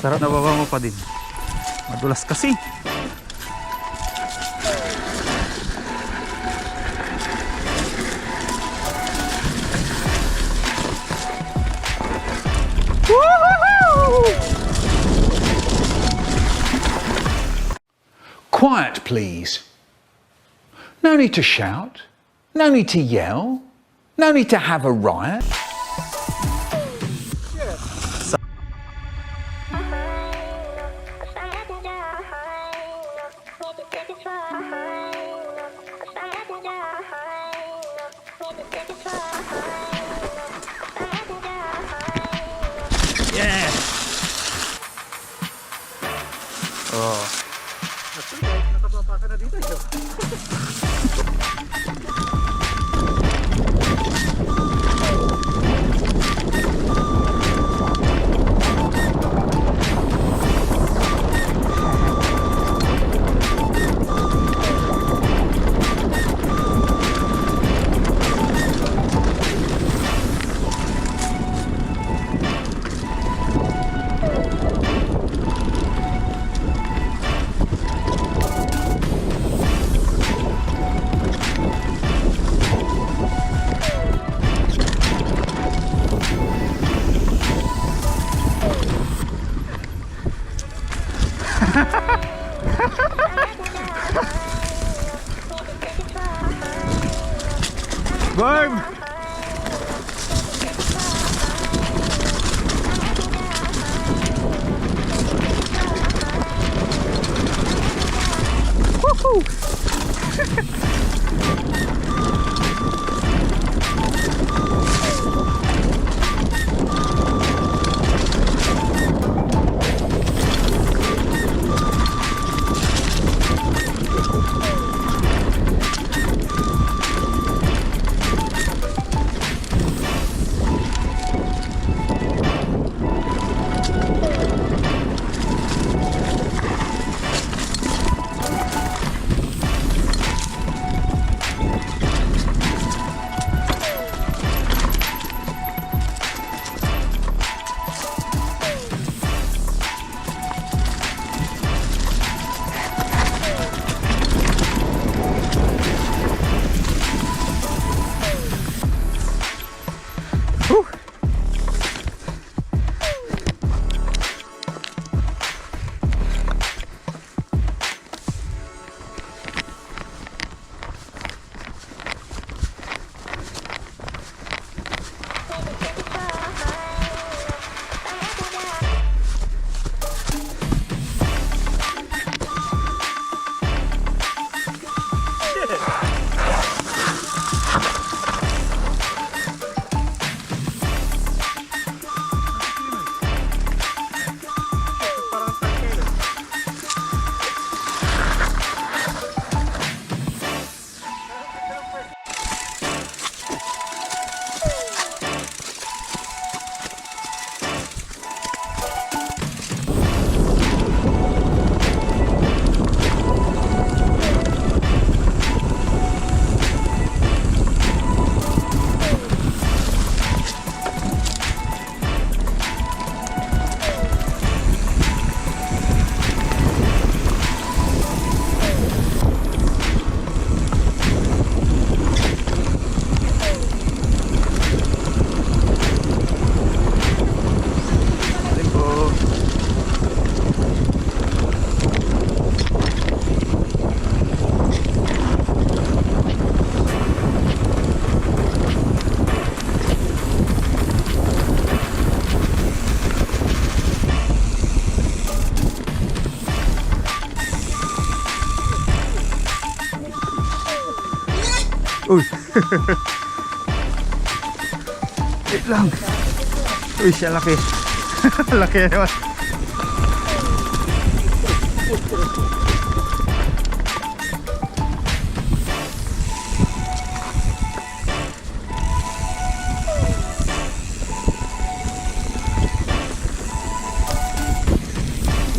Sarap na baba mo pa din. Madulas kasi. Quiet, please. No need to shout. No need to yell. No need to have a riot. Yeah! Oh. Nakababa ka na dito. Barb! Uy! Wait lang. Uy, siya laki. Laki naman.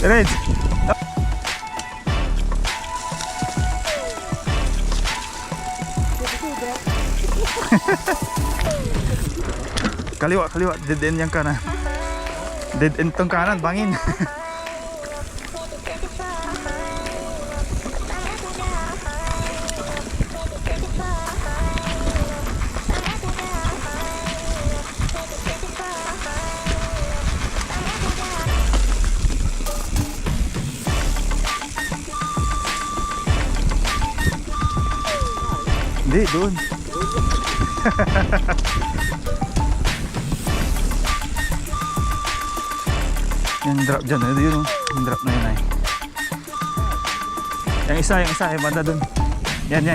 Red! Kaliwa, kaliwa. Dead end yang kanan. Dead end tong kanan, bangin. Hindi, doon. Yung drop dyan, yun oh. Yung drop na yun ay. Yung isa, yung banda dun. Yan.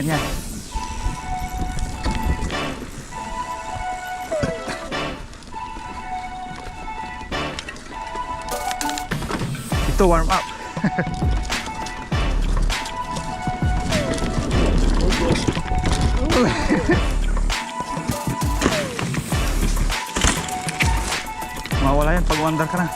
Ito, warm up. Mawala yan pag wandar ka na.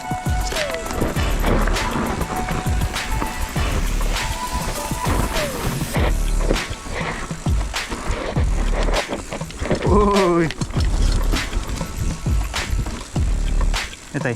Uy. Itay.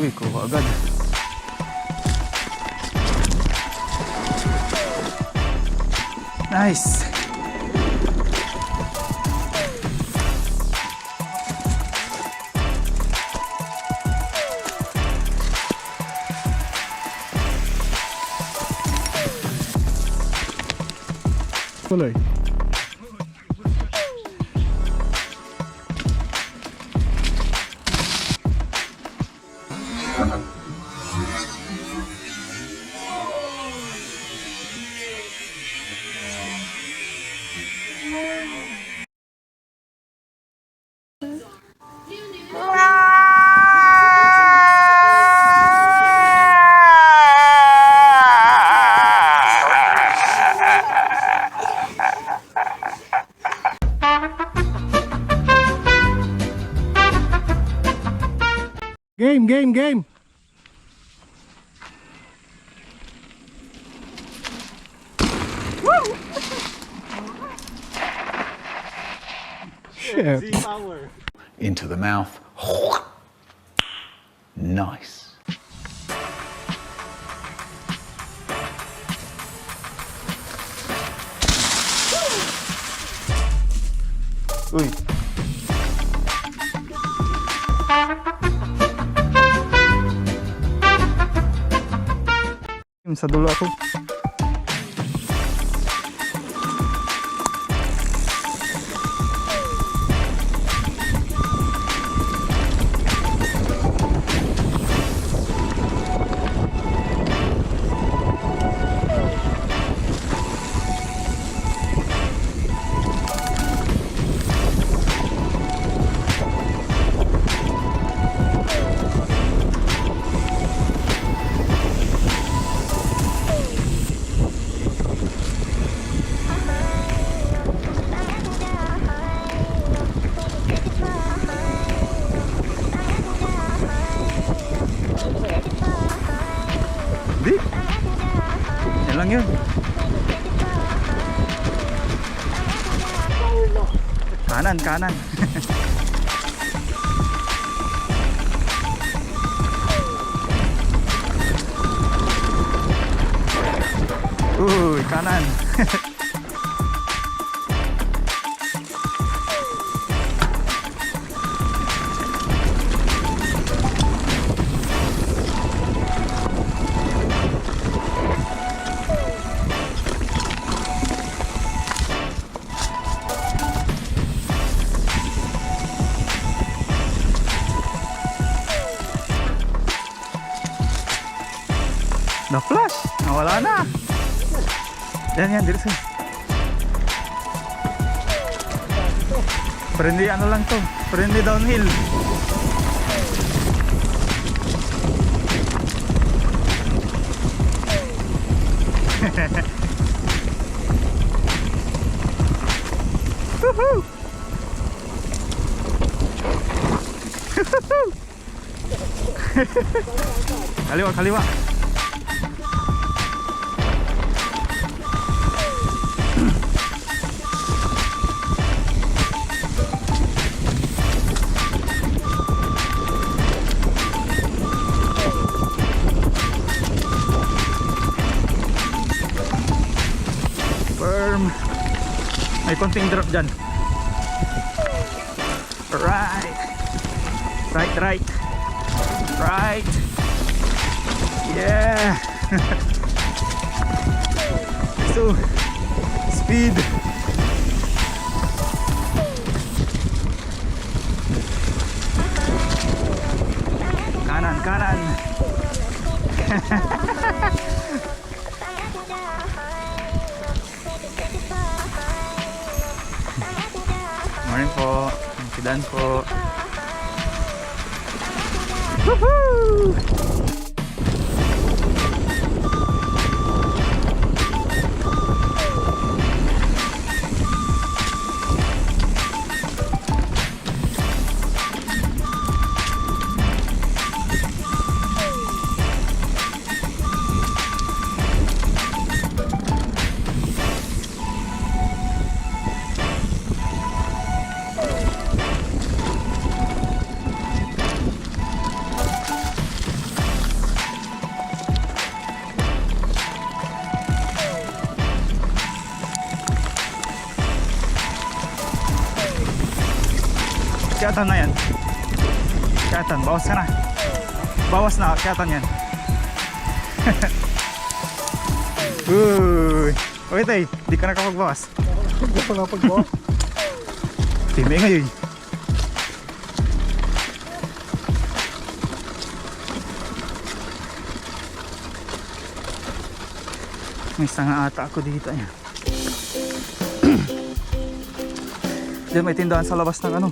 Uy, kuha agad. Nice. Tuloy. Game. Shit. Z-Power. Into the mouth. Nice. Uy. Sa dulo ako. Di. Yan lang yun. Kanan. Uy, kanan. Na-flash! Nawala na! Yan, dito sa'yo. Friendly ano lang to. Friendly downhill. Woohoo! Kaliwa, kaliwa. Firm. May konting drop dyan. Right. Right, right. Right. Yeah. So, speed. Kanan, kanan. Morning po. Si Dan po. Woohoo! Kyatan na yan. Kyatan, bawas ka na. Bawas na, kyatan yan. Uy. Okay tay, di ka nakapagbawas. Hindi pa nga pagbawas. Timay ngayon. May sanga ata ako dito. Ayan. Diyan may tindahan sa labas ng ano.